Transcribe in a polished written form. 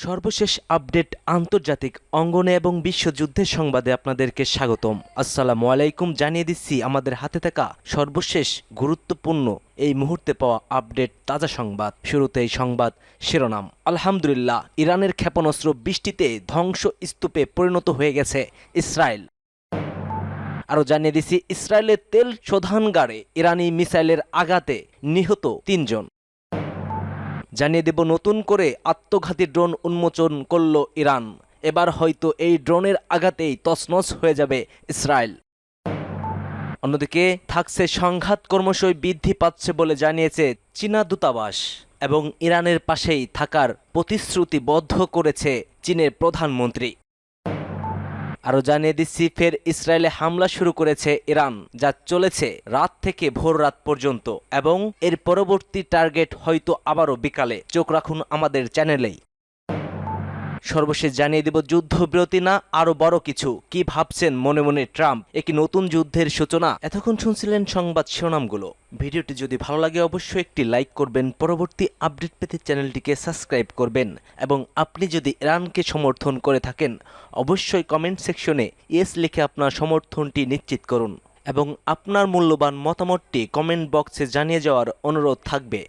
সর্বশেষ আপডেট আন্তর্জাতিক অঙ্গনে এবং বিশ্বযুদ্ধের সংবাদে আপনাদেরকে স্বাগতম। আসসালামু আলাইকুম। জানিয়ে দিচ্ছি আমাদের হাতে থাকা সর্বশেষ গুরুত্বপূর্ণ এই মুহূর্তে পাওয়া আপডেট তাজা সংবাদ। শুরুতে এই সংবাদ শিরোনাম। আলহামদুলিল্লাহ, ইরানের ক্ষেপণাস্ত্র বৃষ্টিতে ধ্বংসস্তূপে পরিণত হয়ে গেছে ইসরায়েল। আরও জানিয়ে দিচ্ছি, ইসরায়েলের তেল শোধনাগারে ইরানি মিসাইলের আঘাতে নিহত ৩ জন। জানিয়ে দেব, নতুন করে আত্মঘাতী ড্রোন উন্মোচন করল ইরান। এবার হয়তো এই ড্রোনের আঘাতেই তছনছ হয়ে যাবে ইসরায়েল। অন্যদিকে থাকছে সংঘাত ক্রমশই বৃদ্ধি পাচ্ছে বলে জানিয়েছে চীনা দূতাবাস এবং ইরানের পাশেই থাকার প্রতিশ্রুতিবদ্ধ করেছে চীনের প্রধানমন্ত্রী। আরও জানিয়ে দিচ্ছি, ফের ইসরায়েলে হামলা শুরু করেছে ইরান, যা চলেছে রাত থেকে ভোর রাত পর্যন্ত এবং এর পরবর্তী টার্গেট হয়তো আবারও বিকালে। চোখ রাখুন আমাদের চ্যানেলেই। সর্বশেষ জানিয়ে দেব, যুদ্ধবিরতি না আরো বড় কিছু। কি ভাবছেন মনে মনে ট্রাম্প? একটি নতুন যুদ্ধের সূচনা। এতক্ষণ শুনছিলেন সংবাদ শিরোনামগুলো। ভিডিওটি যদি ভালো লাগে অবশ্যই একটি লাইক করবেন, পরবর্তী আপডেট পেতে চ্যানেলটিকে সাবস্ক্রাইব করবেন এবং আপনি যদি ইরানকে সমর্থন করে থাকেন অবশ্যই কমেন্ট সেকশনে ইয়েস লিখে আপনার সমর্থনটি নিশ্চিত করুন এবং আপনার মূল্যবান মতামতটি কমেন্ট বক্সে জানিয়ে যাওয়ার অনুরোধ থাকবে।